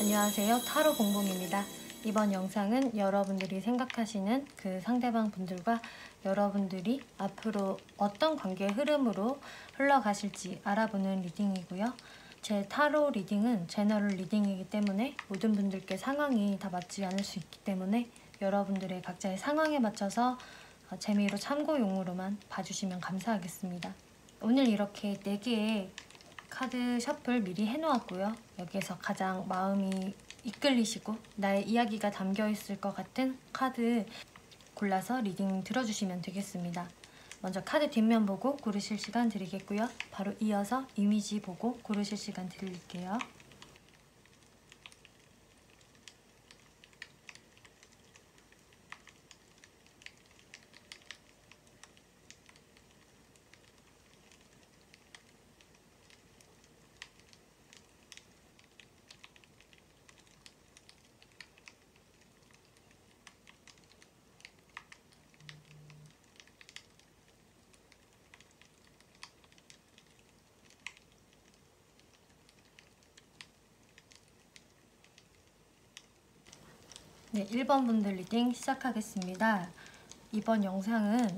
안녕하세요. 타로 봉봉입니다. 이번 영상은 여러분들이 생각하시는 그 상대방 분들과 여러분들이 앞으로 어떤 관계의 흐름으로 흘러가실지 알아보는 리딩이고요. 제 타로 리딩은 제너럴 리딩이기 때문에 모든 분들께 상황이 다 맞지 않을 수 있기 때문에 여러분들의 각자의 상황에 맞춰서 재미로 참고용으로만 봐주시면 감사하겠습니다. 오늘 이렇게 4개의 카드 셔플 미리 해놓았고요. 여기에서 가장 마음이 이끌리시고 나의 이야기가 담겨있을 것 같은 카드 골라서 리딩 들어주시면 되겠습니다. 먼저 카드 뒷면 보고 고르실 시간 드리겠고요. 바로 이어서 이미지 보고 고르실 시간 드릴게요. 네, 1번 분들 리딩 시작하겠습니다. 이번 영상은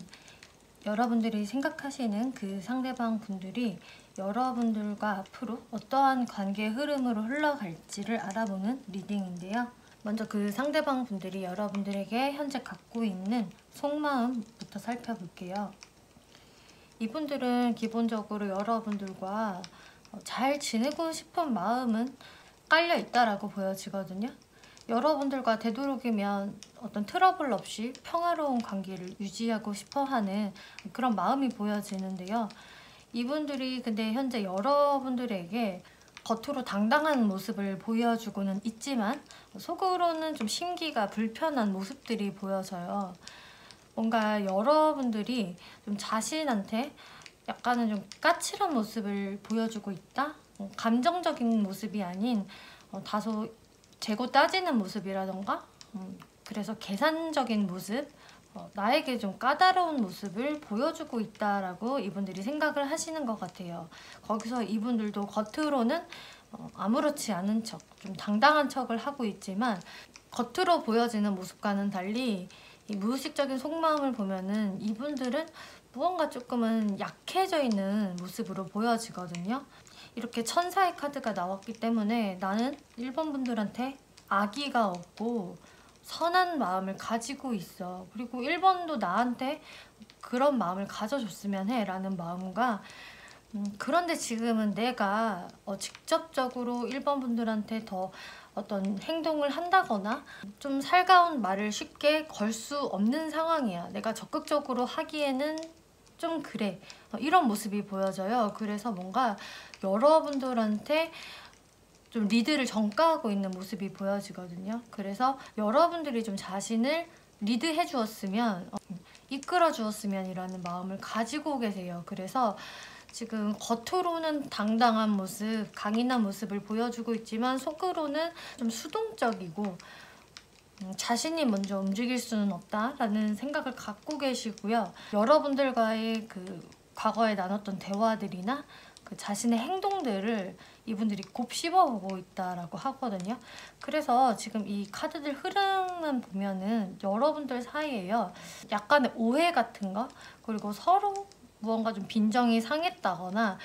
여러분들이 생각하시는 그 상대방 분들이 여러분들과 앞으로 어떠한 관계의 흐름으로 흘러갈지를 알아보는 리딩인데요. 먼저 그 상대방 분들이 여러분들에게 현재 갖고 있는 속마음부터 살펴볼게요. 이분들은 기본적으로 여러분들과 잘 지내고 싶은 마음은 깔려 있다라고 보여지거든요. 여러분들과 되도록이면 어떤 트러블 없이 평화로운 관계를 유지하고 싶어하는 그런 마음이 보여지는데요. 이분들이 근데 현재 여러분들에게 겉으로 당당한 모습을 보여주고는 있지만 속으로는 좀 심기가 불편한 모습들이 보여져요. 뭔가 여러분들이 좀 자신한테 약간은 좀 까칠한 모습을 보여주고 있다? 감정적인 모습이 아닌 다소 재고 따지는 모습이라던가 그래서 계산적인 모습, 나에게 좀 까다로운 모습을 보여주고 있다라고 이분들이 생각을 하시는 것 같아요. 거기서 이분들도 겉으로는 아무렇지 않은 척, 좀 당당한 척을 하고 있지만 겉으로 보여지는 모습과는 달리 이 무의식적인 속마음을 보면은 이분들은 무언가 조금은 약해져 있는 모습으로 보여지거든요. 이렇게 천사의 카드가 나왔기 때문에 나는 1번 분들한테 악의가 없고 선한 마음을 가지고 있어. 그리고 1번도 나한테 그런 마음을 가져줬으면 해 라는 마음과 그런데 지금은 내가 직접적으로 1번 분들한테 더 어떤 행동을 한다거나 좀 살가운 말을 쉽게 걸 수 없는 상황이야. 내가 적극적으로 하기에는 좀 그래. 이런 모습이 보여져요. 그래서 뭔가 여러분들한테 좀 리드를 전가하고 있는 모습이 보여지거든요. 그래서 여러분들이 좀 자신을 리드해 주었으면, 이끌어 주었으면 이라는 마음을 가지고 계세요. 그래서 지금 겉으로는 당당한 모습, 강인한 모습을 보여주고 있지만 속으로는 좀 수동적이고 자신이 먼저 움직일 수는 없다라는 생각을 갖고 계시고요. 여러분들과의 그 과거에 나눴던 대화들이나 그 자신의 행동들을 이분들이 곱씹어보고 있다라고 하거든요. 그래서 지금 이 카드들 흐름은 보면은 여러분들 사이에요. 약간의 오해 같은 거, 그리고 서로 무언가 좀 빈정이 상했다거나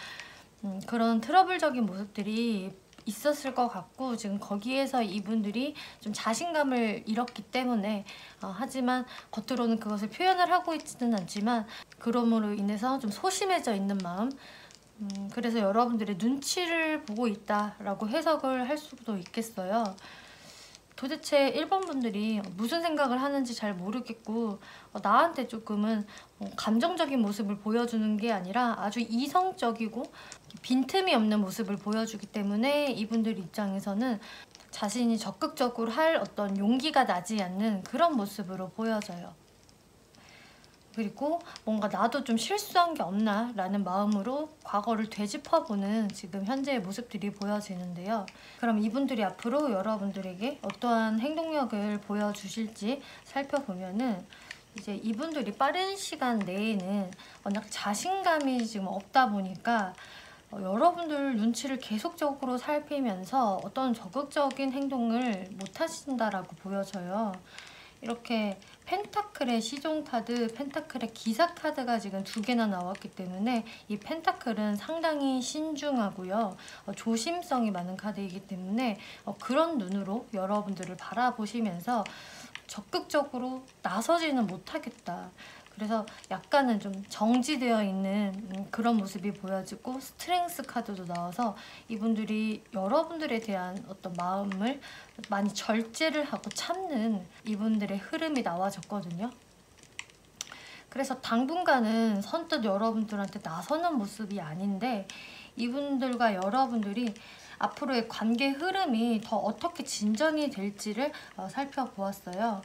그런 트러블적인 모습들이 있었을 것 같고, 지금 거기에서 이분들이 좀 자신감을 잃었기 때문에 하지만 겉으로는 그것을 표현을 하고 있지는 않지만 그럼으로 인해서 좀 소심해져 있는 마음, 그래서 여러분들의 눈치를 보고 있다라고 해석을 할 수도 있겠어요. 도대체 1번 분들이 무슨 생각을 하는지 잘 모르겠고 나한테 조금은 감정적인 모습을 보여주는 게 아니라 아주 이성적이고 빈틈이 없는 모습을 보여주기 때문에 이분들 입장에서는 자신이 적극적으로 할 어떤 용기가 나지 않는 그런 모습으로 보여져요. 그리고 뭔가 나도 좀 실수한 게 없나 라는 마음으로 과거를 되짚어보는 지금 현재의 모습들이 보여지는데요. 그럼 이분들이 앞으로 여러분들에게 어떠한 행동력을 보여주실지 살펴보면은 이제 이분들이 빠른 시간 내에는 워낙 자신감이 지금 없다 보니까 여러분들 눈치를 계속적으로 살피면서 어떤 적극적인 행동을 못 하신다라고 보여져요. 이렇게 펜타클의 시종 카드, 펜타클의 기사 카드가 지금 2개나 나왔기 때문에 이 펜타클은 상당히 신중하고요. 조심성이 많은 카드이기 때문에 그런 눈으로 여러분들을 바라보시면서 적극적으로 나서지는 못하겠다. 그래서 약간은 좀 정지되어 있는 그런 모습이 보여지고, 스트렝스 카드도 나와서 이분들이 여러분들에 대한 어떤 마음을 많이 절제를 하고 참는 이분들의 흐름이 나와졌거든요. 그래서 당분간은 선뜻 여러분들한테 나서는 모습이 아닌데, 이분들과 여러분들이 앞으로의 관계 흐름이 더 어떻게 진전이 될지를 살펴보았어요.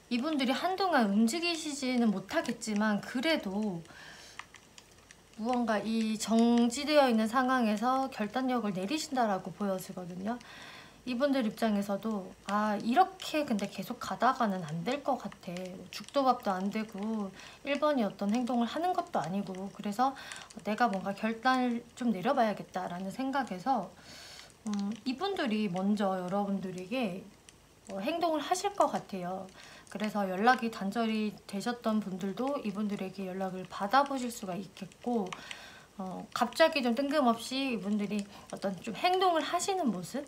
이분들이 한동안 움직이시지는 못하겠지만 그래도 무언가 이 정지되어 있는 상황에서 결단력을 내리신다라고 보여지거든요. 이분들 입장에서도 이렇게 근데 계속 가다가는 안 될 것 같아. 죽도 밥도 안 되고 1번이 어떤 행동을 하는 것도 아니고, 그래서 내가 뭔가 결단을 좀 내려봐야겠다라는 생각에서 이분들이 먼저 여러분들에게 행동을 하실 것 같아요. 그래서 연락이 단절이 되셨던 분들도 이분들에게 연락을 받아보실 수가 있겠고, 갑자기 좀 뜬금없이 이분들이 어떤 좀 행동을 하시는 모습,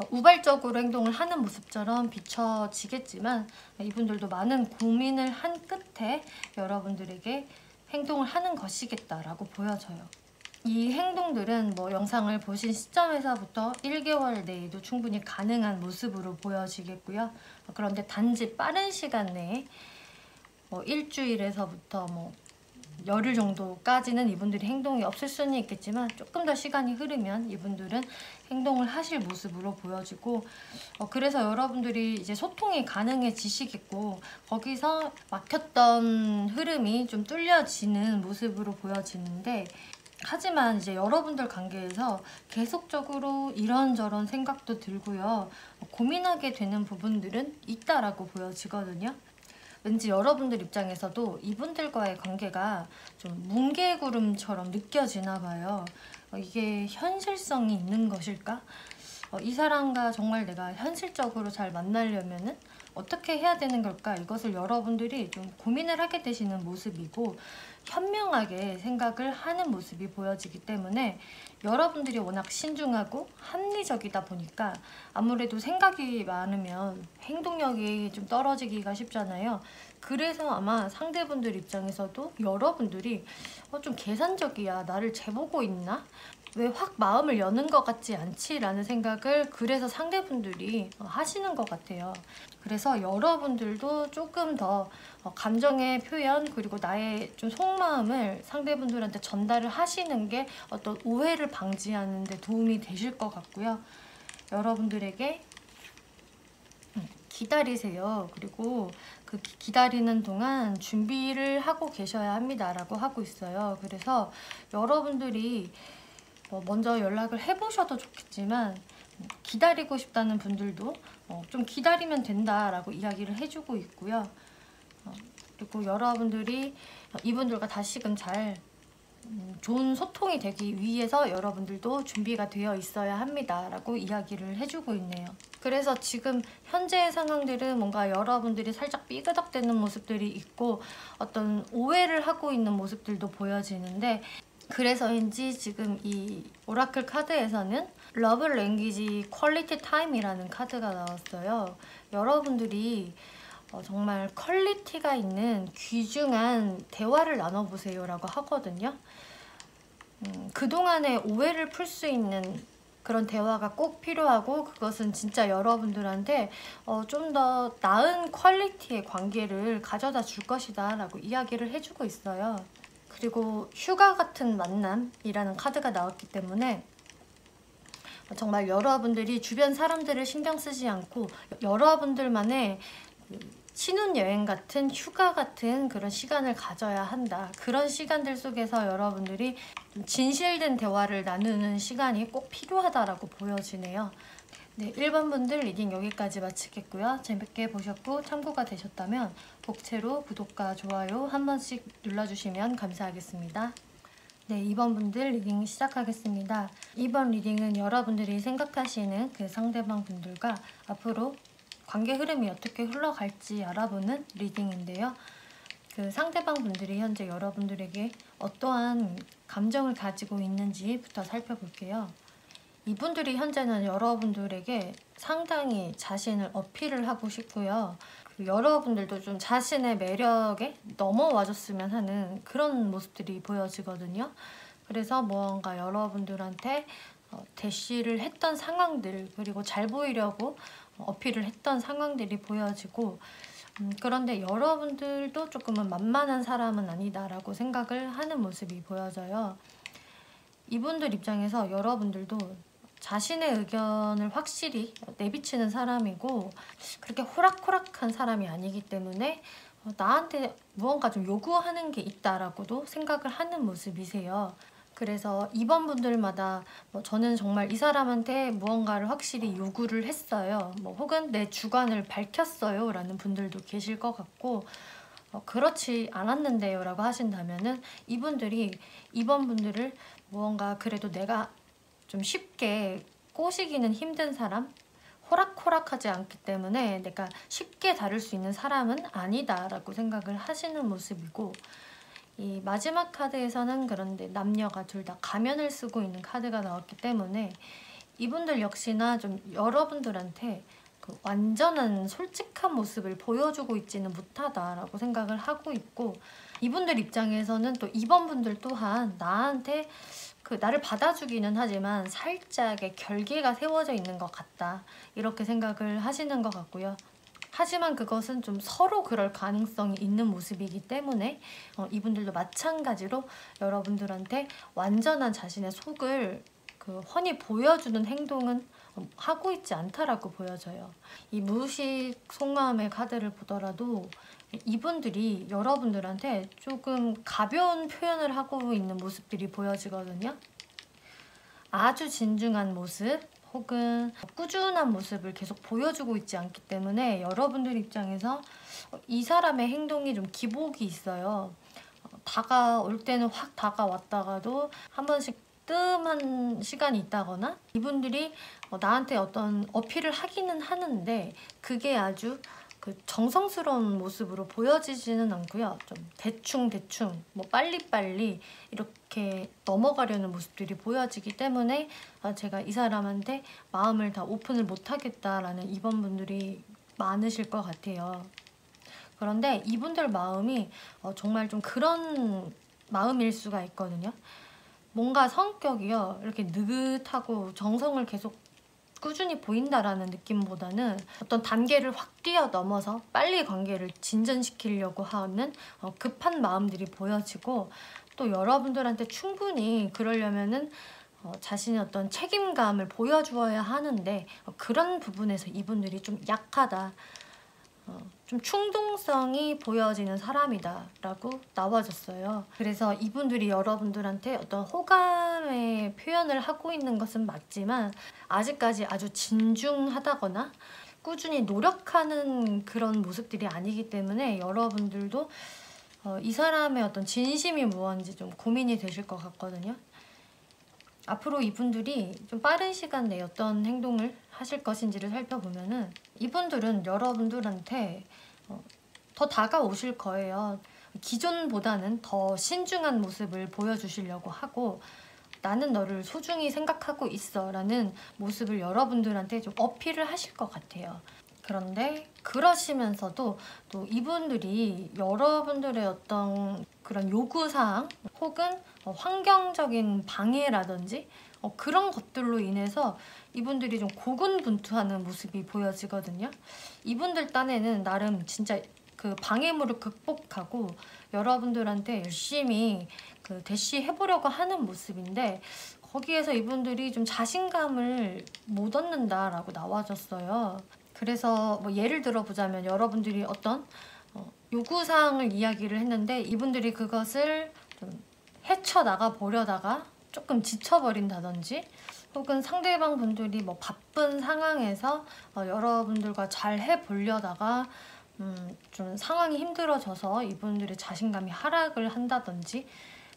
우발적으로 행동을 하는 모습처럼 비춰지겠지만, 이분들도 많은 고민을 한 끝에 여러분들에게 행동을 하는 것이겠다라고 보여져요. 이 행동들은 영상을 보신 시점에서부터 1개월 내에도 충분히 가능한 모습으로 보여지겠고요. 그런데 단지 빠른 시간 내에 일주일에서부터 열흘 정도까지는 이분들이 행동이 없을 수는 있겠지만, 조금 더 시간이 흐르면 이분들은 행동을 하실 모습으로 보여지고, 그래서 여러분들이 이제 소통이 가능해지시겠고, 거기서 막혔던 흐름이 좀 뚫려지는 모습으로 보여지는데, 하지만 이제 여러분들 관계에서 계속적으로 이런저런 생각도 들고요. 고민하게 되는 부분들은 있다라고 보여지거든요. 왠지 여러분들 입장에서도 이분들과의 관계가 좀 뭉게구름처럼 느껴지나 봐요. 이게 현실성이 있는 것일까? 이 사람과 정말 내가 현실적으로 잘 만나려면은 어떻게 해야 되는 걸까? 이것을 여러분들이 좀 고민을 하게 되시는 모습이고, 현명하게 생각을 하는 모습이 보여지기 때문에, 여러분들이 워낙 신중하고 합리적이다 보니까 아무래도 생각이 많으면 행동력이 좀 떨어지기가 쉽잖아요. 그래서 아마 상대분들 입장에서도 여러분들이 좀 계산적이야, 나를 재보고 있나? 왜 확 마음을 여는 것 같지 않지? 라는 생각을 그래서 상대분들이 하시는 것 같아요. 그래서 여러분들도 조금 더 감정의 표현, 그리고 나의 좀 속마음을 상대분들한테 전달을 하시는 게 어떤 오해를 방지하는 데 도움이 되실 것 같고요. 여러분들에게 기다리세요. 그리고 그 기다리는 동안 준비를 하고 계셔야 합니다 라고 하고 있어요. 그래서 여러분들이 먼저 연락을 해보셔도 좋겠지만, 기다리고 싶다는 분들도 좀 기다리면 된다라고 이야기를 해주고 있고요. 그리고 여러분들이 이분들과 다시금 잘 좋은 소통이 되기 위해서 여러분들도 준비가 되어 있어야 합니다 라고 이야기를 해주고 있네요. 그래서 지금 현재의 상황들은 뭔가 여러분들이 살짝 삐그덕대는 모습들이 있고, 어떤 오해를 하고 있는 모습들도 보여지는데, 그래서인지 지금 이 오라클 카드에서는 러브 랭귀지 퀄리티 타임이라는 카드가 나왔어요. 여러분들이 정말 퀄리티가 있는 귀중한 대화를 나눠보세요 라고 하거든요. 그동안의 오해를 풀 수 있는 그런 대화가 꼭 필요하고, 그것은 진짜 여러분들한테 좀 더 나은 퀄리티의 관계를 가져다 줄 것이다 라고 이야기를 해주고 있어요. 그리고 휴가 같은 만남이라는 카드가 나왔기 때문에 정말 여러분들이 주변 사람들을 신경 쓰지 않고 여러분들만의 신혼여행 같은, 휴가 같은 그런 시간을 가져야 한다. 그런 시간들 속에서 여러분들이 진실된 대화를 나누는 시간이 꼭 필요하다라고 보여지네요. 네, 1번 분들 리딩 여기까지 마치겠고요. 재밌게 보셨고 참고가 되셨다면 복채로 구독과 좋아요 한 번씩 눌러주시면 감사하겠습니다. 네, 2번 분들 리딩 시작하겠습니다. 이번 리딩은 여러분들이 생각하시는 그 상대방 분들과 앞으로 관계 흐름이 어떻게 흘러갈지 알아보는 리딩인데요. 그 상대방 분들이 현재 여러분들에게 어떠한 감정을 가지고 있는지부터 살펴볼게요. 이분들이 현재는 여러분들에게 상당히 자신을 어필을 하고 싶고요. 여러분들도 좀 자신의 매력에 넘어와줬으면 하는 그런 모습들이 보여지거든요. 그래서 무언가 여러분들한테 대시를 했던 상황들, 그리고 잘 보이려고 어필을 했던 상황들이 보여지고, 그런데 여러분들도 조금은 만만한 사람은 아니다라고 생각을 하는 모습이 보여져요. 이분들 입장에서 여러분들도 자신의 의견을 확실히 내비치는 사람이고, 그렇게 호락호락한 사람이 아니기 때문에 나한테 무언가 좀 요구하는 게 있다라고도 생각을 하는 모습이세요. 그래서 이번 분들마다 저는 정말 이 사람한테 무언가를 확실히 요구를 했어요. 혹은 내 주관을 밝혔어요 라는 분들도 계실 것 같고, 그렇지 않았는데요 라고 하신다면은 이분들이 이번 분들을 무언가 그래도 내가 좀 쉽게 꼬시기는 힘든 사람, 호락호락하지 않기 때문에 내가 쉽게 다룰 수 있는 사람은 아니다 라고 생각을 하시는 모습이고, 이 마지막 카드에서는 그런데 남녀가 둘 다 가면을 쓰고 있는 카드가 나왔기 때문에 이분들 역시나 좀 여러분들한테 그 완전한 솔직한 모습을 보여주고 있지는 못하다라고 생각을 하고 있고, 이분들 입장에서는 또 이번 분들 또한 나한테 나를 받아주기는 하지만 살짝의 결계가 세워져 있는 것 같다, 이렇게 생각을 하시는 것 같고요. 하지만 그것은 좀 서로 그럴 가능성이 있는 모습이기 때문에 이분들도 마찬가지로 여러분들한테 완전한 자신의 속을 훤히 보여주는 행동은 하고 있지 않다라고 보여져요. 이 무의식 속마음의 카드를 보더라도 이분들이 여러분들한테 조금 가벼운 표현을 하고 있는 모습들이 보여지거든요. 아주 진중한 모습 혹은 꾸준한 모습을 계속 보여주고 있지 않기 때문에 여러분들 입장에서 이 사람의 행동이 좀 기복이 있어요. 다가올 때는 확 다가왔다가도 한 번씩 뜸한 시간이 있다거나, 이분들이 나한테 어떤 어필을 하기는 하는데 그게 아주 정성스러운 모습으로 보여지지는 않고요. 좀 대충대충 빨리빨리 이렇게 넘어가려는 모습들이 보여지기 때문에 제가 이 사람한테 마음을 다 오픈을 못하겠다라는 이번 분들이 많으실 것 같아요. 그런데 이분들 마음이 정말 좀 그런 마음일 수가 있거든요. 뭔가 성격이요, 이렇게 느긋하고 정성을 계속 꾸준히 보인다라는 느낌보다는 어떤 단계를 확 뛰어넘어서 빨리 관계를 진전시키려고 하는 급한 마음들이 보여지고, 또 여러분들한테 충분히 그러려면은 자신의 어떤 책임감을 보여주어야 하는데 그런 부분에서 이분들이 좀 약하다, 좀 충동성이 보여지는 사람이다 라고 나와줬어요. 그래서 이분들이 여러분들한테 어떤 호감의 표현을 하고 있는 것은 맞지만 아직까지 아주 진중하다거나 꾸준히 노력하는 그런 모습들이 아니기 때문에 여러분들도 이 사람의 어떤 진심이 무언지 좀 고민이 되실 것 같거든요. 앞으로 이분들이 좀 빠른 시간 내에 어떤 행동을 하실 것인지를 살펴보면은 이분들은 여러분들한테 더 다가오실 거예요. 기존보다는 더 신중한 모습을 보여주시려고 하고, 나는 너를 소중히 생각하고 있어 라는 모습을 여러분들한테 좀 어필을 하실 것 같아요. 그런데 그러시면서도 또 이분들이 여러분들의 어떤 그런 요구사항 혹은 환경적인 방해라든지 그런 것들로 인해서 이분들이 좀 고군분투하는 모습이 보여지거든요. 이분들 딴에는 나름 진짜 그 방해물을 극복하고 여러분들한테 열심히 대시해보려고 하는 모습인데, 거기에서 이분들이 좀 자신감을 못 얻는다라고 나와줬어요. 그래서 예를 들어보자면 여러분들이 어떤 요구사항을 이야기를 했는데 이분들이 그것을 좀 헤쳐나가 보려다가 조금 지쳐버린다든지, 혹은 상대방 분들이 바쁜 상황에서 여러분들과 잘 해보려다가 좀 상황이 힘들어져서 이분들의 자신감이 하락을 한다든지,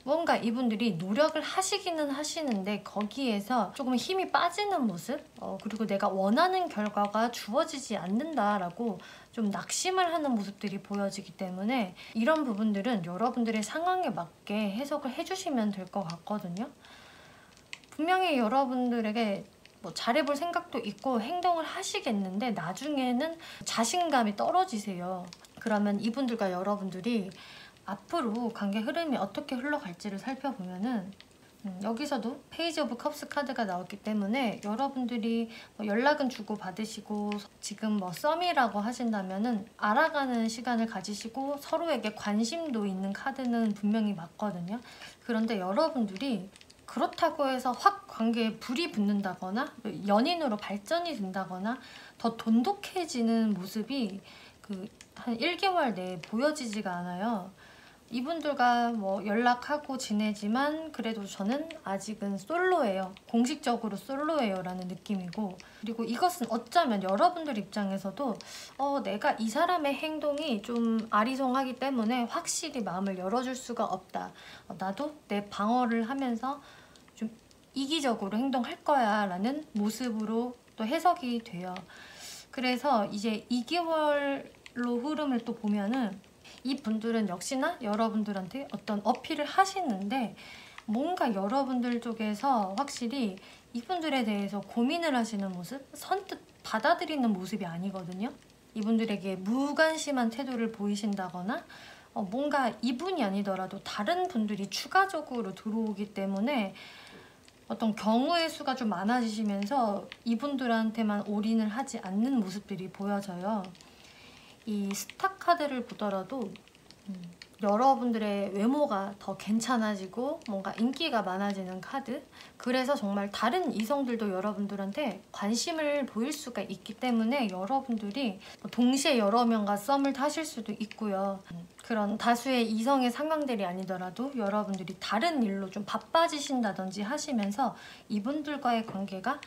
뭔가 이분들이 노력을 하시기는 하시는데 거기에서 조금 힘이 빠지는 모습, 그리고 내가 원하는 결과가 주어지지 않는다라고 좀 낙심을 하는 모습들이 보여지기 때문에 이런 부분들은 여러분들의 상황에 맞게 해석을 해주시면 될 것 같거든요. 분명히 여러분들에게 뭐 잘해볼 생각도 있고 행동을 하시겠는데 나중에는 자신감이 떨어지세요. 그러면 이분들과 여러분들이 앞으로 관계 흐름이 어떻게 흘러갈지를 살펴보면은 여기서도 페이지 오브 컵스 카드가 나왔기 때문에 여러분들이 뭐 연락은 주고 받으시고 지금 뭐 썸이라고 하신다면은 알아가는 시간을 가지시고 서로에게 관심도 있는 카드는 분명히 맞거든요. 그런데 여러분들이 그렇다고 해서 확 관계에 불이 붙는다거나 연인으로 발전이 된다거나 더 돈독해지는 모습이 한 1개월 내에 보여지지가 않아요. 이분들과 뭐 연락하고 지내지만 그래도 저는 아직은 솔로예요. 공식적으로 솔로예요 라는 느낌이고, 그리고 이것은 어쩌면 여러분들 입장에서도 내가 이 사람의 행동이 좀 아리송하기 때문에 확실히 마음을 열어줄 수가 없다. 나도 내 방어를 하면서 좀 이기적으로 행동할 거야 라는 모습으로 또 해석이 돼요. 그래서 이제 2개월로 흐름을 또 보면은 이분들은 역시나 여러분들한테 어떤 어필을 하시는데 뭔가 여러분들 쪽에서 확실히 이분들에 대해서 고민을 하시는 모습, 선뜻 받아들이는 모습이 아니거든요. 이분들에게 무관심한 태도를 보이신다거나 뭔가 이분이 아니더라도 다른 분들이 추가적으로 들어오기 때문에 어떤 경우의 수가 좀 많아지시면서 이분들한테만 올인을 하지 않는 모습들이 보여져요. 이 스타 카드를 보더라도 여러분들의 외모가 더 괜찮아지고 뭔가 인기가 많아지는 카드, 그래서 정말 다른 이성들도 여러분들한테 관심을 보일 수가 있기 때문에 여러분들이 동시에 여러 명과 썸을 타실 수도 있고요. 그런 다수의 이성의 상황들이 아니더라도 여러분들이 다른 일로 좀 바빠지신다든지 하시면서 이분들과의 관계가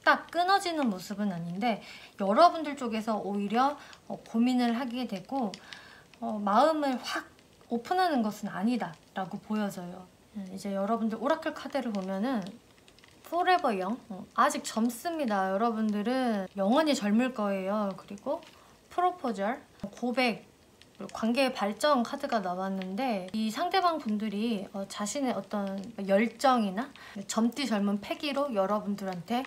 딱 끊어지는 모습은 아닌데 여러분들 쪽에서 오히려 고민을 하게 되고 마음을 확 오픈하는 것은 아니다 라고 보여져요. 이제 여러분들 오라클 카드를 보면은 Forever Young, 아직 젊습니다. 여러분들은 영원히 젊을 거예요. 그리고 프로포절, 고백, 관계의 발전 카드가 나왔는데 이 상대방 분들이 자신의 어떤 열정이나 젊디 젊은 패기로 여러분들한테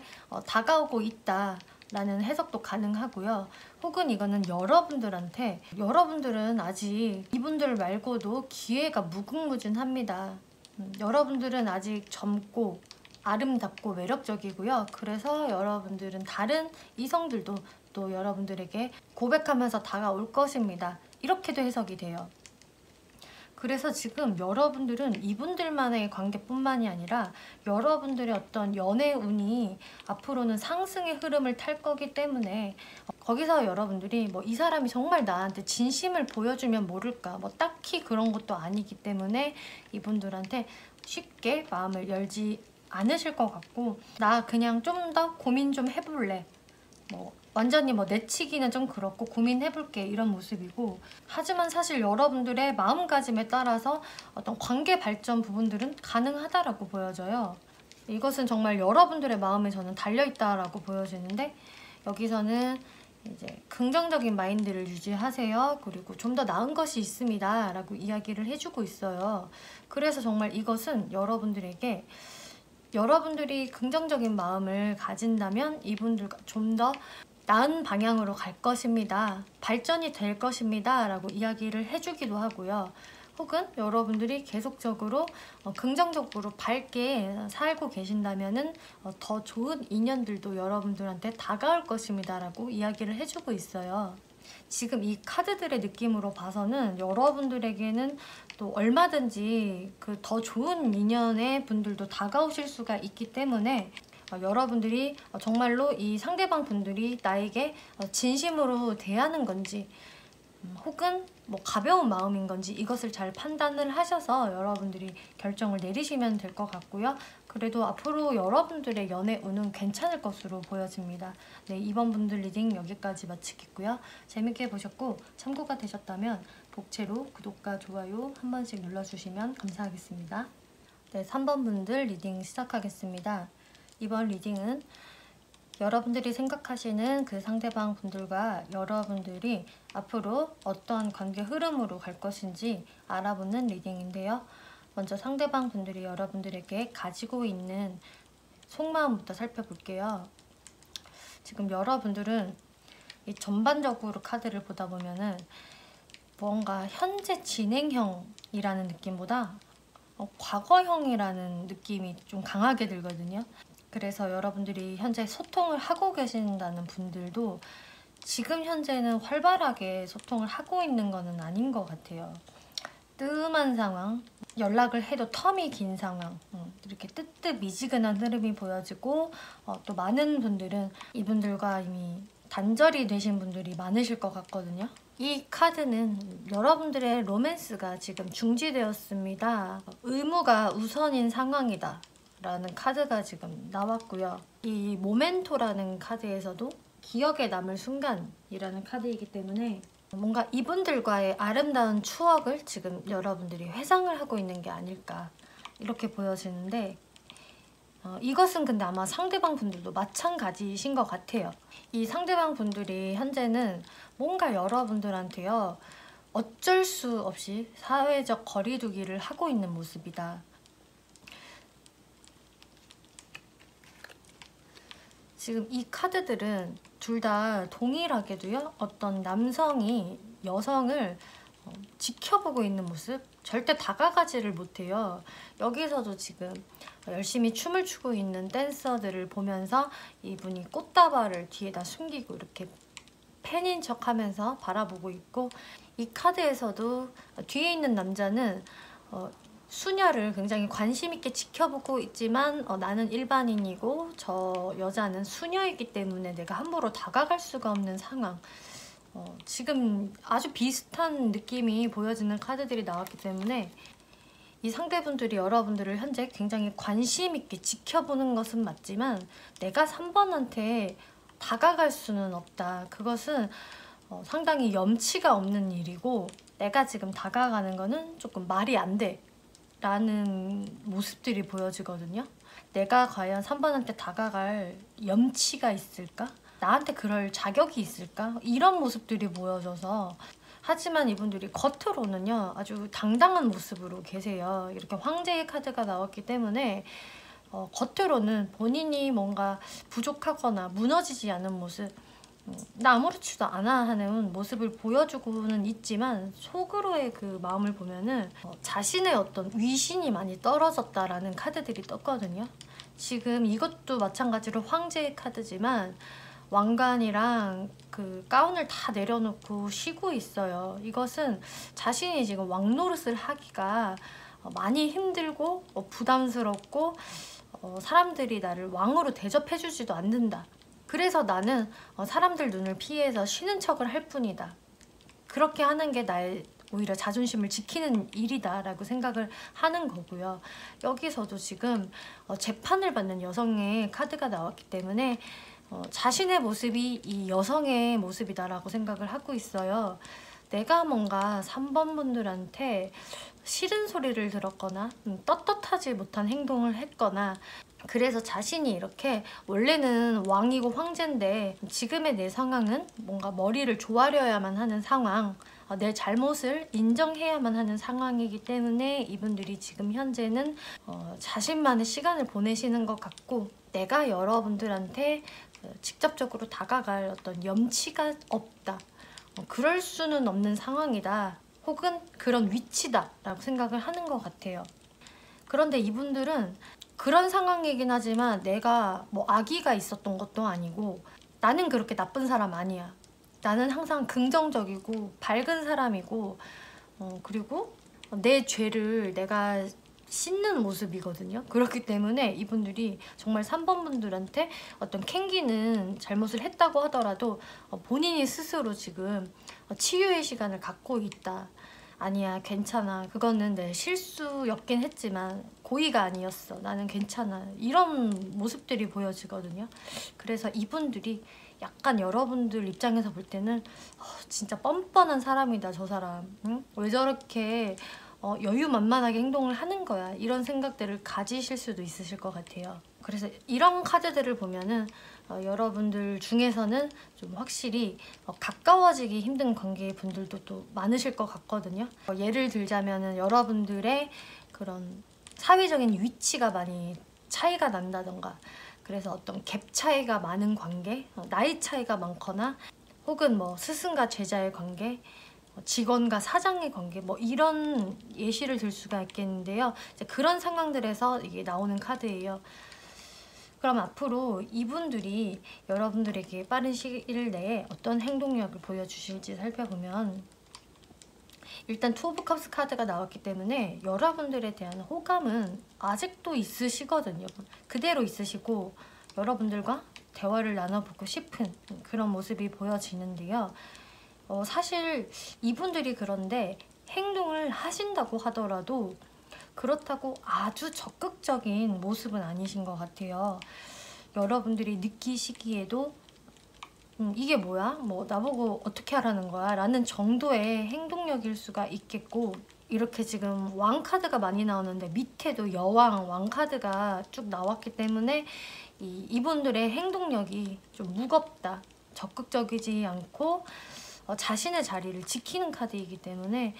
다가오고 있다 라는 해석도 가능하고요. 혹은 이거는 여러분들은 아직 이분들 말고도 기회가 무궁무진합니다. 여러분들은 아직 젊고 아름답고 매력적이고요. 그래서 여러분들은 다른 이성들도 또 여러분들에게 고백하면서 다가올 것입니다. 이렇게도 해석이 돼요. 그래서 지금 여러분들은 이분들만의 관계뿐만이 아니라 여러분들의 어떤 연애 운이 앞으로는 상승의 흐름을 탈 거기 때문에 거기서 여러분들이 뭐 이 사람이 정말 나한테 진심을 보여주면 모를까, 뭐 딱히 그런 것도 아니기 때문에 이분들한테 쉽게 마음을 열지 않으실 것 같고, 나 그냥 좀 더 고민 좀 해볼래, 뭐 완전히 뭐 내치기는 좀 그렇고 고민해볼게 이런 모습이고, 하지만 사실 여러분들의 마음가짐에 따라서 어떤 관계 발전 부분들은 가능하다라고 보여져요. 이것은 정말 여러분들의 마음에 저는 달려있다라고 보여지는데, 여기서는 이제 긍정적인 마인드를 유지하세요. 그리고 좀 더 나은 것이 있습니다 라고 이야기를 해주고 있어요. 그래서 정말 이것은 여러분들이 긍정적인 마음을 가진다면 이분들과 좀 더 나은 방향으로 갈 것입니다. 발전이 될 것입니다 라고 이야기를 해주기도 하고요. 혹은 여러분들이 계속적으로 긍정적으로 밝게 살고 계신다면 더 좋은 인연들도 여러분들한테 다가올 것입니다 라고 이야기를 해주고 있어요. 지금 이 카드들의 느낌으로 봐서는 여러분들에게는 또 얼마든지 그 더 좋은 인연의 분들도 다가오실 수가 있기 때문에 여러분들이 정말로 이 상대방 분들이 나에게 진심으로 대하는 건지 혹은 뭐 가벼운 마음인 건지 이것을 잘 판단을 하셔서 여러분들이 결정을 내리시면 될 것 같고요. 그래도 앞으로 여러분들의 연애 운은 괜찮을 것으로 보여집니다. 네, 이번 분들 리딩 여기까지 마치겠고요. 재밌게 보셨고 참고가 되셨다면 복채로 구독과 좋아요 한 번씩 눌러주시면 감사하겠습니다. 네, 3번 분들 리딩 시작하겠습니다. 이번 리딩은 여러분들이 생각하시는 그 상대방 분들과 여러분들이 앞으로 어떠한 관계 흐름으로 갈 것인지 알아보는 리딩인데요. 먼저 상대방 분들이 여러분들에게 가지고 있는 속마음부터 살펴볼게요. 지금 여러분들은 이 전반적으로 카드를 보다 보면은 뭔가 현재 진행형이라는 느낌보다 과거형이라는 느낌이 좀 강하게 들거든요. 그래서 여러분들이 현재 소통을 하고 계신다는 분들도 지금 현재는 활발하게 소통을 하고 있는 거는 아닌 것 같아요. 뜸한 상황, 연락을 해도 텀이 긴 상황, 이렇게 뜨뜻미지근한 흐름이 보여지고 또 많은 분들은 이분들과 이미 단절이 되신 분들이 많으실 것 같거든요. 이 카드는 여러분들의 로맨스가 지금 중지되었습니다. 의무가 우선인 상황이다 라는 카드가 지금 나왔고요. 이 모멘토라는 카드에서도 기억에 남을 순간이라는 카드이기 때문에 뭔가 이분들과의 아름다운 추억을 지금 여러분들이 회상을 하고 있는 게 아닐까 이렇게 보여지는데 이것은 근데 아마 상대방 분들도 마찬가지이신 것 같아요. 이 상대방 분들이 현재는 뭔가 여러분들한테요 어쩔 수 없이 사회적 거리두기를 하고 있는 모습이다. 지금 이 카드들은 둘 다 동일하게도요 어떤 남성이 여성을 지켜보고 있는 모습, 절대 다가가지를 못해요. 여기서도 지금 열심히 춤을 추고 있는 댄서들을 보면서 이분이 꽃다발을 뒤에다 숨기고 이렇게 팬인 척 하면서 바라보고 있고, 이 카드에서도 뒤에 있는 남자는 수녀를 굉장히 관심 있게 지켜보고 있지만 나는 일반인이고 저 여자는 수녀이기 때문에 내가 함부로 다가갈 수가 없는 상황. 지금 아주 비슷한 느낌이 보여지는 카드들이 나왔기 때문에 이 상대분들이 여러분들을 현재 굉장히 관심 있게 지켜보는 것은 맞지만 내가 3번한테 다가갈 수는 없다. 그것은 상당히 염치가 없는 일이고 내가 지금 다가가는 거는 조금 말이 안 돼 라는 모습들이 보여지거든요. 내가 과연 3번한테 다가갈 염치가 있을까? 나한테 그럴 자격이 있을까? 이런 모습들이 보여져서, 하지만 이분들이 겉으로는요 아주 당당한 모습으로 계세요. 이렇게 황제의 카드가 나왔기 때문에 겉으로는 본인이 뭔가 부족하거나 무너지지 않은 모습, 나 아무렇지도 않아 하는 모습을 보여주고는 있지만 속으로의 그 마음을 보면은 자신의 어떤 위신이 많이 떨어졌다라는 카드들이 떴거든요. 지금 이것도 마찬가지로 황제의 카드지만 왕관이랑 그 가운을 다 내려놓고 쉬고 있어요. 이것은 자신이 지금 왕 노릇을 하기가 많이 힘들고 부담스럽고 사람들이 나를 왕으로 대접해주지도 않는다. 그래서 나는 사람들 눈을 피해서 쉬는 척을 할 뿐이다. 그렇게 하는 게 나의 오히려 자존심을 지키는 일이다 라고 생각을 하는 거고요. 여기서도 지금 재판을 받는 여성의 카드가 나왔기 때문에 자신의 모습이 이 여성의 모습이다 라고 생각을 하고 있어요. 내가 뭔가 3번 분들한테 싫은 소리를 들었거나 떳떳하지 못한 행동을 했거나, 그래서 자신이 이렇게 원래는 왕이고 황제인데 지금의 내 상황은 뭔가 머리를 조아려야만 하는 상황, 내 잘못을 인정해야만 하는 상황이기 때문에 이분들이 지금 현재는 자신만의 시간을 보내시는 것 같고, 내가 여러분들한테 직접적으로 다가갈 어떤 염치가 없다, 그럴 수는 없는 상황이다, 혹은 그런 위치다 라고 생각을 하는 것 같아요. 그런데 이분들은 그런 상황이긴 하지만 내가 뭐 악의가 있었던 것도 아니고 나는 그렇게 나쁜 사람 아니야. 나는 항상 긍정적이고 밝은 사람이고 그리고 내 죄를 내가 씻는 모습이거든요. 그렇기 때문에 이분들이 정말 3번 분들한테 어떤 캥기는 잘못을 했다고 하더라도 본인이 스스로 지금 치유의 시간을 갖고 있다. 아니야, 괜찮아, 그거는 내 실수였긴 했지만 고의가 아니었어, 나는 괜찮아, 이런 모습들이 보여지거든요. 그래서 이분들이 약간 여러분들 입장에서 볼 때는 진짜 뻔뻔한 사람이다 저 사람, 응? 왜 저렇게 여유만만하게 행동을 하는 거야, 이런 생각들을 가지실 수도 있으실 것 같아요. 그래서 이런 카드들을 보면은 여러분들 중에서는 좀 확실히 가까워지기 힘든 관계의 분들도 또 많으실 것 같거든요. 예를 들자면은 여러분들의 그런 사회적인 위치가 많이 차이가 난다던가, 그래서 어떤 갭 차이가 많은 관계, 나이 차이가 많거나, 혹은 뭐 스승과 제자의 관계, 직원과 사장의 관계, 뭐 이런 예시를 들 수가 있겠는데요. 이제 그런 상황들에서 이게 나오는 카드예요. 그럼 앞으로 이분들이 여러분들에게 빠른 시일 내에 어떤 행동력을 보여주실지 살펴보면, 일단 투 오브 컵스 카드가 나왔기 때문에 여러분들에 대한 호감은 아직도 있으시거든요. 그대로 있으시고 여러분들과 대화를 나눠보고 싶은 그런 모습이 보여지는데요. 사실 이분들이 그런데 행동을 하신다고 하더라도 그렇다고 아주 적극적인 모습은 아니신 것 같아요. 여러분들이 느끼시기에도 이게 뭐야? 뭐 나보고 어떻게 하라는 거야? 라는 정도의 행동력일 수가 있겠고, 이렇게 지금 왕 카드가 많이 나오는데 밑에도 여왕, 왕 카드가 쭉 나왔기 때문에 이분들의 행동력이 좀 무겁다, 적극적이지 않고 자신의 자리를 지키는 카드이기 때문에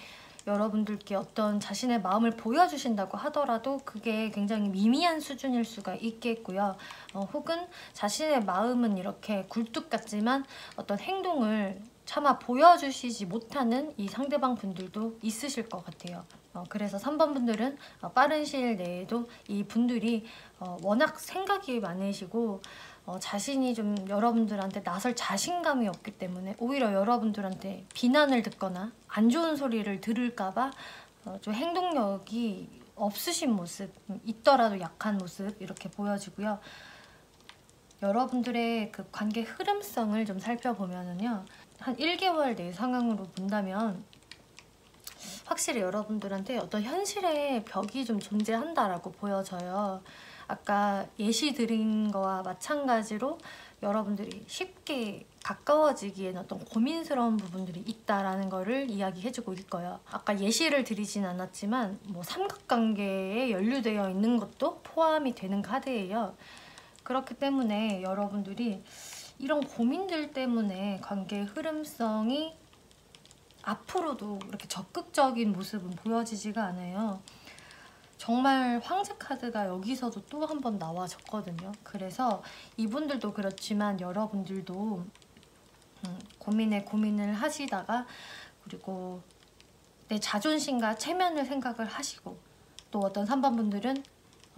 여러분들께 어떤 자신의 마음을 보여주신다고 하더라도 그게 굉장히 미미한 수준일 수가 있겠고요. 혹은 자신의 마음은 이렇게 굴뚝 같지만 어떤 행동을 차마 보여주시지 못하는 이 상대방 분들도 있으실 것 같아요. 그래서 3번 분들은 빠른 시일 내에도 이 분들이 워낙 생각이 많으시고 자신이 좀 여러분들한테 나설 자신감이 없기 때문에 오히려 여러분들한테 비난을 듣거나 안 좋은 소리를 들을까봐 좀 행동력이 없으신 모습, 있더라도 약한 모습 이렇게 보여지고요. 여러분들의 그 관계 흐름성을 좀 살펴보면은요, 한 1개월 내 상황으로 본다면 확실히 여러분들한테 어떤 현실의 벽이 좀 존재한다라고 보여져요. 아까 예시 드린 거와 마찬가지로 여러분들이 쉽게 가까워지기에는 어떤 고민스러운 부분들이 있다라는 거를 이야기해주고 있고요. 아까 예시를 드리진 않았지만 뭐 삼각관계에 연루되어 있는 것도 포함이 되는 카드예요. 그렇기 때문에 여러분들이 이런 고민들 때문에 관계의 흐름성이 앞으로도 이렇게 적극적인 모습은 보여지지가 않아요. 정말 황제 카드가 여기서도 또 한 번 나와졌거든요. 그래서 이분들도 그렇지만 여러분들도 고민에 고민을 하시다가, 그리고 내 자존심과 체면을 생각을 하시고, 또 어떤 3번 분들은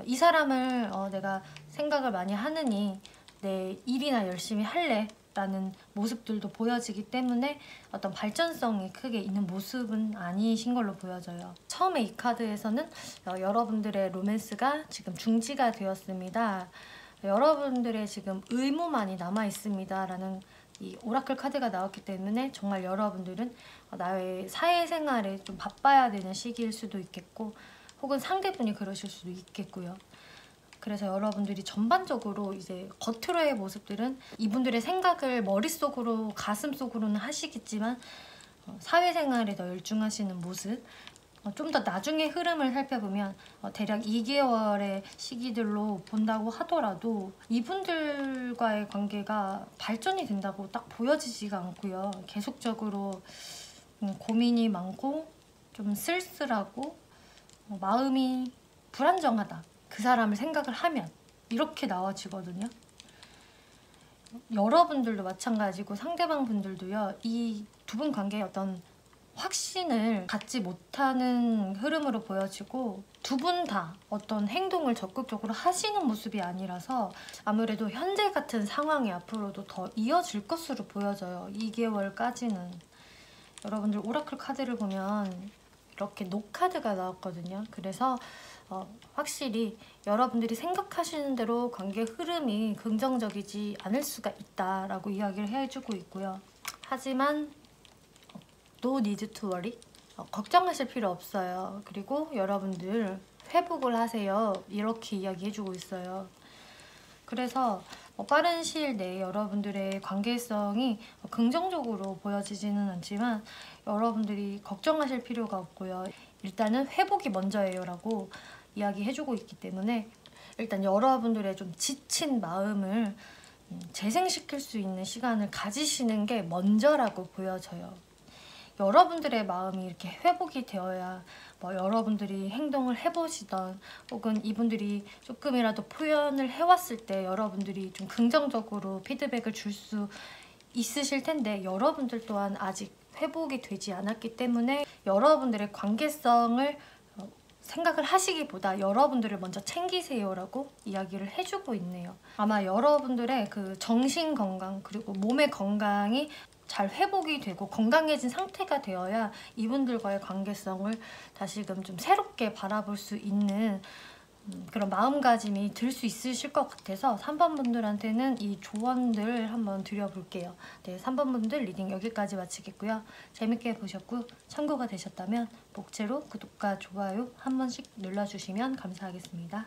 이 사람을 내가 생각을 많이 하느니 내 일이나 열심히 할래 라는 모습들도 보여지기 때문에 어떤 발전성이 크게 있는 모습은 아니신 걸로 보여져요. 처음에 이 카드에서는 여러분들의 로맨스가 지금 중지가 되었습니다, 여러분들의 지금 의무만이 남아 있습니다 라는 이 오라클 카드가 나왔기 때문에 정말 여러분들은 나의 사회생활에 좀 바빠야 되는 시기일 수도 있겠고, 혹은 상대분이 그러실 수도 있겠고요. 그래서 여러분들이 전반적으로 이제 겉으로의 모습들은 이분들의 생각을 머릿속으로 가슴속으로는 하시겠지만 사회생활에 더 열중하시는 모습, 좀 더 나중에 흐름을 살펴보면 대략 2개월의 시기들로 본다고 하더라도 이분들과의 관계가 발전이 된다고 딱 보여지지가 않고요. 계속적으로 고민이 많고 좀 쓸쓸하고 마음이 불안정하다, 그 사람을 생각을 하면, 이렇게 나와지거든요. 여러분들도 마찬가지고 상대방 분들도요, 이 두 분 관계에 어떤 확신을 갖지 못하는 흐름으로 보여지고, 두 분 다 어떤 행동을 적극적으로 하시는 모습이 아니라서 아무래도 현재 같은 상황이 앞으로도 더 이어질 것으로 보여져요. 2개월까지는. 여러분들 오라클 카드를 보면 이렇게 노카드가 나왔거든요. 그래서 확실히 여러분들이 생각하시는 대로 관계 흐름이 긍정적이지 않을 수가 있다라고 이야기를 해주고 있고요. 하지만 no need to worry. 걱정하실 필요 없어요. 그리고 여러분들 회복을 하세요. 이렇게 이야기해주고 있어요. 그래서 빠른 시일 내에 여러분들의 관계성이 긍정적으로 보여지지는 않지만 여러분들이 걱정하실 필요가 없고요. 일단은 회복이 먼저예요 라고 이야기해주고 있기 때문에 일단 여러분들의 좀 지친 마음을 재생시킬 수 있는 시간을 가지시는 게 먼저라고 보여져요. 여러분들의 마음이 이렇게 회복이 되어야 여러분들이 행동을 해보시던 혹은 이분들이 조금이라도 표현을 해왔을 때 여러분들이 좀 긍정적으로 피드백을 줄 수 있으실 텐데 여러분들 또한 아직 회복이 되지 않았기 때문에 여러분들의 관계성을 생각을 하시기보다 여러분들을 먼저 챙기세요라고 이야기를 해주고 있네요. 아마 여러분들의 그 정신 건강 그리고 몸의 건강이 잘 회복이 되고 건강해진 상태가 되어야 이분들과의 관계성을 다시금 좀 새롭게 바라볼 수 있는 그런 마음가짐이 들 수 있으실 것 같아서 3번 분들한테는 이 조언들 한번 드려볼게요. 네, 3번 분들 리딩 여기까지 마치겠고요. 재밌게 보셨고 참고가 되셨다면 복채로 구독과 좋아요 한 번씩 눌러주시면 감사하겠습니다.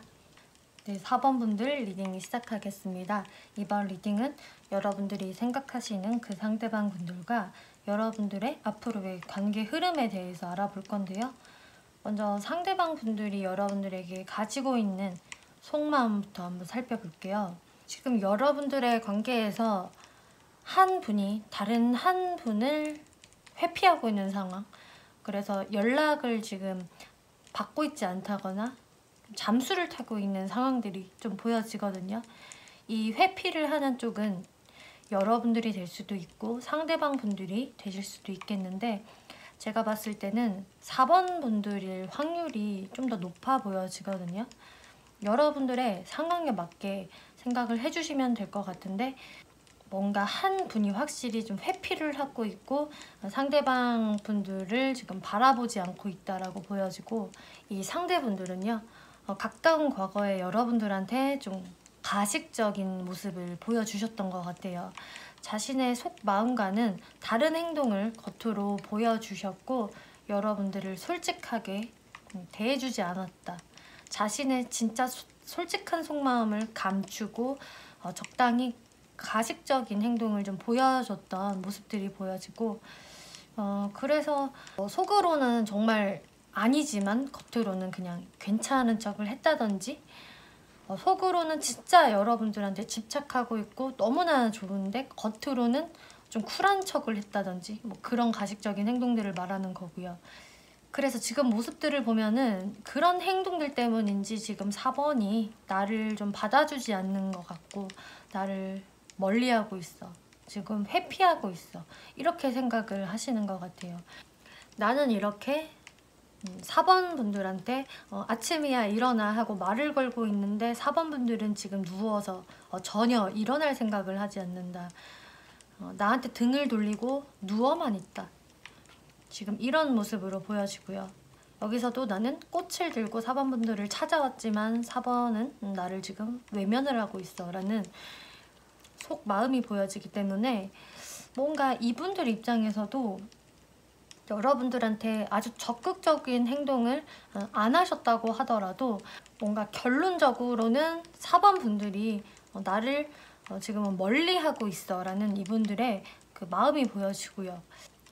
네, 4번 분들 리딩 시작하겠습니다. 이번 리딩은 여러분들이 생각하시는 그 상대방 분들과 여러분들의 앞으로의 관계 흐름에 대해서 알아볼 건데요. 먼저 상대방 분들이 여러분들에게 가지고 있는 속마음부터 한번 살펴볼게요. 지금 여러분들의 관계에서 한 분이 다른 한 분을 회피하고 있는 상황, 그래서 연락을 지금 받고 있지 않다거나 잠수를 타고 있는 상황들이 좀 보여지거든요. 이 회피를 하는 쪽은 여러분들이 될 수도 있고 상대방 분들이 되실 수도 있겠는데 제가 봤을 때는 4번 분들일 확률이 좀 더 높아 보여지거든요. 여러분들의 상황에 맞게 생각을 해주시면 될 것 같은데 뭔가 한 분이 확실히 좀 회피를 하고 있고 상대방 분들을 지금 바라보지 않고 있다라고 보여지고 이 상대분들은요. 가까운 과거에 여러분들한테 좀 가식적인 모습을 보여주셨던 것 같아요. 자신의 속마음과는 다른 행동을 겉으로 보여주셨고 여러분들을 솔직하게 대해주지 않았다. 자신의 진짜 솔직한 속마음을 감추고 적당히 가식적인 행동을 좀 보여줬던 모습들이 보여지고 그래서 속으로는 정말 아니지만 겉으로는 그냥 괜찮은 척을 했다든지 속으로는 진짜 여러분들한테 집착하고 있고 너무나 좋은데 겉으로는 좀 쿨한 척을 했다든지 그런 가식적인 행동들을 말하는 거고요. 그래서 지금 모습들을 보면은 그런 행동들 때문인지 지금 4번이 나를 좀 받아주지 않는 것 같고 나를 멀리하고 있어. 지금 회피하고 있어. 이렇게 생각을 하시는 것 같아요. 나는 이렇게 4번 분들한테 아침이야 일어나 하고 말을 걸고 있는데 4번 분들은 지금 누워서 전혀 일어날 생각을 하지 않는다. 나한테 등을 돌리고 누워만 있다. 지금 이런 모습으로 보여지고요. 여기서도 나는 꽃을 들고 4번 분들을 찾아왔지만 4번은 나를 지금 외면을 하고 있어 라는 속마음이 보여지기 때문에 뭔가 이분들 입장에서도 여러분들한테 아주 적극적인 행동을 안 하셨다고 하더라도 뭔가 결론적으로는 4번 분들이 나를 지금은 멀리하고 있어 라는 이분들의 그 마음이 보여지고요.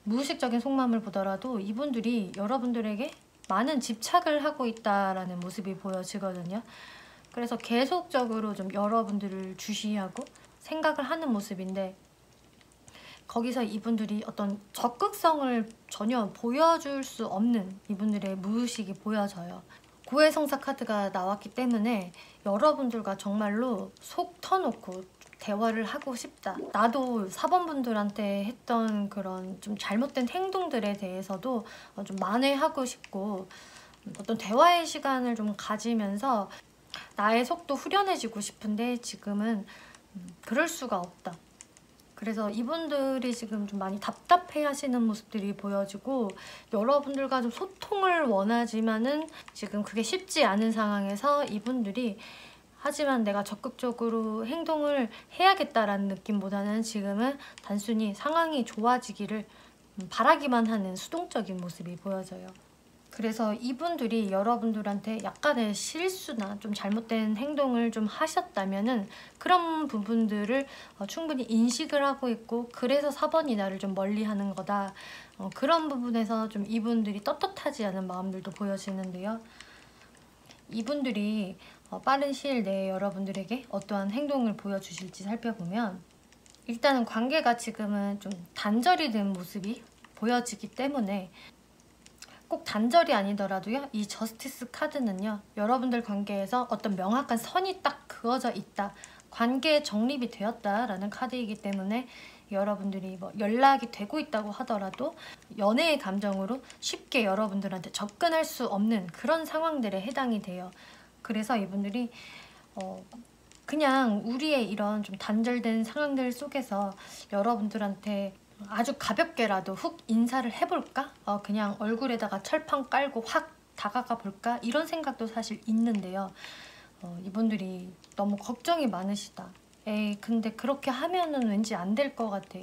무의식적인 속마음을 보더라도 이분들이 여러분들에게 많은 집착을 하고 있다라는 모습이 보여지거든요. 그래서 계속적으로 좀 여러분들을 주시하고 생각을 하는 모습인데 거기서 이분들이 어떤 적극성을 전혀 보여줄 수 없는 이분들의 무의식이 보여져요. 고해성사 카드가 나왔기 때문에 여러분들과 정말로 속 터놓고 대화를 하고 싶다. 나도 4번 분들한테 했던 그런 좀 잘못된 행동들에 대해서도 좀 만회하고 싶고 어떤 대화의 시간을 좀 가지면서 나의 속도 후련해지고 싶은데 지금은 그럴 수가 없다. 그래서 이분들이 지금 좀 많이 답답해 하시는 모습들이 보여지고 여러분들과 좀 소통을 원하지만은 지금 그게 쉽지 않은 상황에서 이분들이 하지만 내가 적극적으로 행동을 해야겠다라는 느낌보다는 지금은 단순히 상황이 좋아지기를 바라기만 하는 수동적인 모습이 보여져요. 그래서 이분들이 여러분들한테 약간의 실수나 좀 잘못된 행동을 좀 하셨다면은 그런 부분들을 충분히 인식을 하고 있고, 그래서 4번이 나를 좀 멀리하는 거다. 그런 부분에서 좀 이분들이 떳떳하지 않은 마음들도 보여지는데요. 이분들이 빠른 시일 내에 여러분들에게 어떠한 행동을 보여주실지 살펴보면, 일단은 관계가 지금은 좀 단절이 된 모습이 보여지기 때문에, 꼭 단절이 아니더라도요, 이 저스티스 카드는요, 여러분들 관계에서 어떤 명확한 선이 딱 그어져 있다, 관계 정립이 되었다라는 카드이기 때문에 여러분들이 뭐 연락이 되고 있다고 하더라도 연애의 감정으로 쉽게 여러분들한테 접근할 수 없는 그런 상황들에 해당이 돼요. 그래서 이분들이 그냥 우리의 이런 좀 단절된 상황들 속에서 여러분들한테 아주 가볍게라도 훅 인사를 해볼까? 그냥 얼굴에다가 철판 깔고 확 다가가 볼까? 이런 생각도 사실 있는데요. 이분들이 너무 걱정이 많으시다. 에이, 근데 그렇게 하면은 왠지 안 될 것 같아.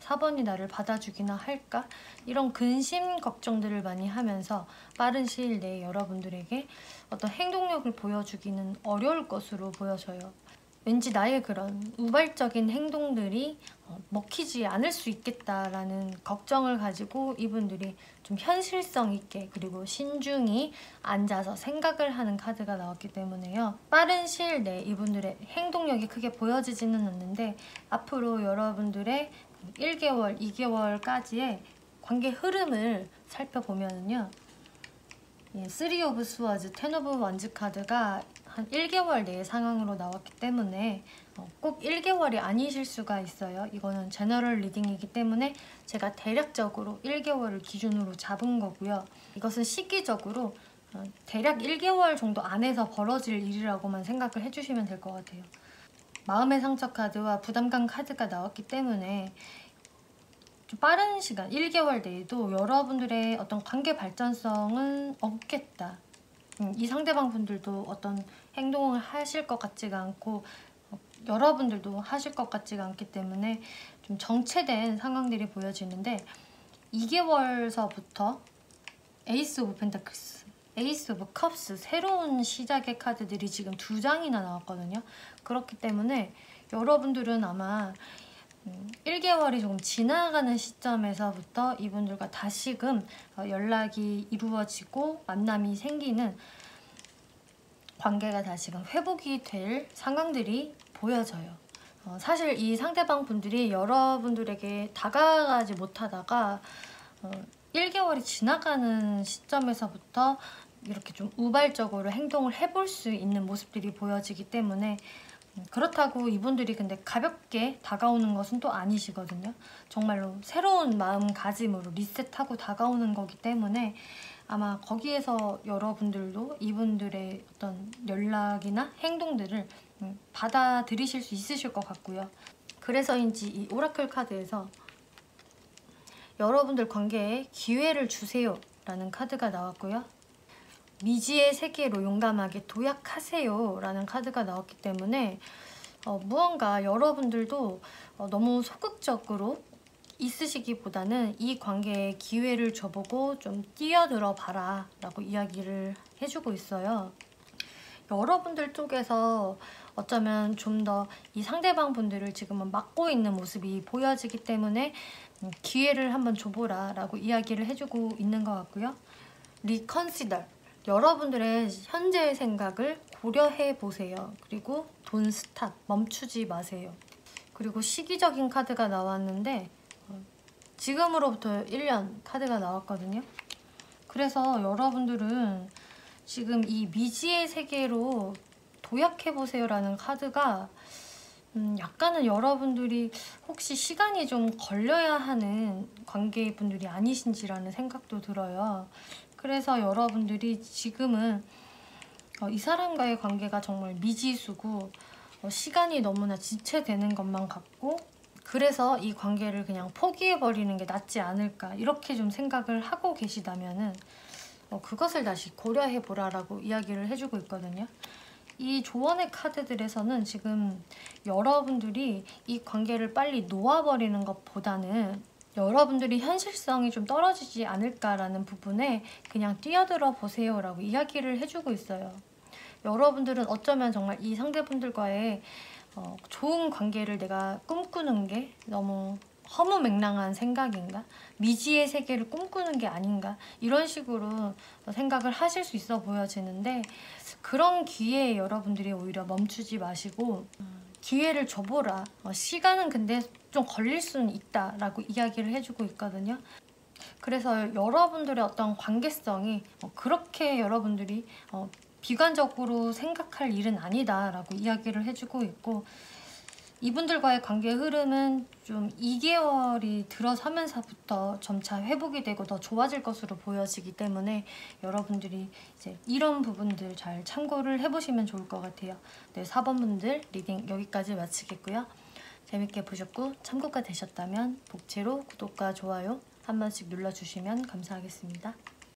4번이 나를 받아주기나 할까? 이런 근심 걱정들을 많이 하면서 빠른 시일 내에 여러분들에게 어떤 행동력을 보여주기는 어려울 것으로 보여져요. 왠지 나의 그런 우발적인 행동들이 먹히지 않을 수 있겠다라는 걱정을 가지고 이분들이 좀 현실성 있게 그리고 신중히 앉아서 생각을 하는 카드가 나왔기 때문에요. 빠른 시일 내에 이분들의 행동력이 크게 보여지지는 않는데, 앞으로 여러분들의 1개월, 2개월까지의 관계 흐름을 살펴보면요. 3 오브 스워즈, 10 오브 원즈 카드가 한 1개월 내의 상황으로 나왔기 때문에 꼭 1개월이 아니실 수가 있어요. 이거는 제너럴 리딩이기 때문에 제가 대략적으로 1개월을 기준으로 잡은 거고요. 이것은 시기적으로 대략 1개월 정도 안에서 벌어질 일이라고만 생각을 해주시면 될 것 같아요. 마음의 상처 카드와 부담감 카드가 나왔기 때문에 좀 빠른 시간, 1개월 내에도 여러분들의 어떤 관계 발전성은 없겠다. 이 상대방 분들도 어떤 행동을 하실 것 같지가 않고 여러분들도 하실 것 같지가 않기 때문에 좀 정체된 상황들이 보여지는데, 2개월서부터 에이스 오브 펜타클스, 에이스 오브 컵스, 새로운 시작의 카드들이 지금 2장이나 나왔거든요. 그렇기 때문에 여러분들은 아마 1개월이 조금 지나가는 시점에서부터 이분들과 다시금 연락이 이루어지고 만남이 생기는, 관계가 다시금 회복이 될 상황들이 보여져요. 사실 이 상대방 분들이 여러분들에게 다가가지 못하다가 1개월이 지나가는 시점에서부터 이렇게 좀 우발적으로 행동을 해볼 수 있는 모습들이 보여지기 때문에, 그렇다고 이분들이 근데 가볍게 다가오는 것은 또 아니시거든요. 정말로 새로운 마음가짐으로 리셋하고 다가오는 거기 때문에 아마 거기에서 여러분들도 이분들의 어떤 연락이나 행동들을 받아들이실 수 있으실 것 같고요. 그래서인지 이 오라클 카드에서 여러분들 관계에 기회를 주세요 라는 카드가 나왔고요. 미지의 세계로 용감하게 도약하세요 라는 카드가 나왔기 때문에 무언가 여러분들도 너무 소극적으로 있으시기보다는 이 관계에 기회를 줘보고 좀 뛰어들어 봐라 라고 이야기를 해주고 있어요. 여러분들 쪽에서 어쩌면 좀 더 이 상대방 분들을 지금은 막고 있는 모습이 보여지기 때문에 기회를 한번 줘보라 라고 이야기를 해주고 있는 것 같고요. 리컨시더, 여러분들의 현재의 생각을 고려해 보세요. 그리고 돈 스탑, 멈추지 마세요. 그리고 시기적인 카드가 나왔는데 지금으로부터 1년 카드가 나왔거든요. 그래서 여러분들은 지금 이 미지의 세계로 도약해보세요 라는 카드가 약간은 여러분들이 혹시 시간이 좀 걸려야 하는 관계분들이 아니신지라는 생각도 들어요. 그래서 여러분들이 지금은 이 사람과의 관계가 정말 미지수고 시간이 너무나 지체되는 것만 같고, 그래서 이 관계를 그냥 포기해버리는 게 낫지 않을까 이렇게 좀 생각을 하고 계시다면은 그것을 다시 고려해보라라고 이야기를 해주고 있거든요. 이 조언의 카드들에서는 지금 여러분들이 이 관계를 빨리 놓아버리는 것보다는 여러분들이 현실성이 좀 떨어지지 않을까라는 부분에 그냥 뛰어들어 보세요라고 이야기를 해주고 있어요. 여러분들은 어쩌면 정말 이 상대분들과의 좋은 관계를 내가 꿈꾸는 게 너무 허무맹랑한 생각인가? 미지의 세계를 꿈꾸는 게 아닌가? 이런 식으로 생각을 하실 수 있어 보여지는데, 그런 기회에 여러분들이 오히려 멈추지 마시고 기회를 줘보라. 시간은 근데 좀 걸릴 수는 있다라고 이야기를 해주고 있거든요. 그래서 여러분들의 어떤 관계성이 그렇게 여러분들이 비관적으로 생각할 일은 아니다라고 이야기를 해주고 있고, 이분들과의 관계의 흐름은 좀 2개월이 들어서면서부터 점차 회복이 되고 더 좋아질 것으로 보여지기 때문에 여러분들이 이제 이런 부분들 잘 참고를 해보시면 좋을 것 같아요. 네, 4번 분들 리딩 여기까지 마치겠고요. 재밌게 보셨고 참고가 되셨다면 복채로 구독과 좋아요 한 번씩 눌러주시면 감사하겠습니다.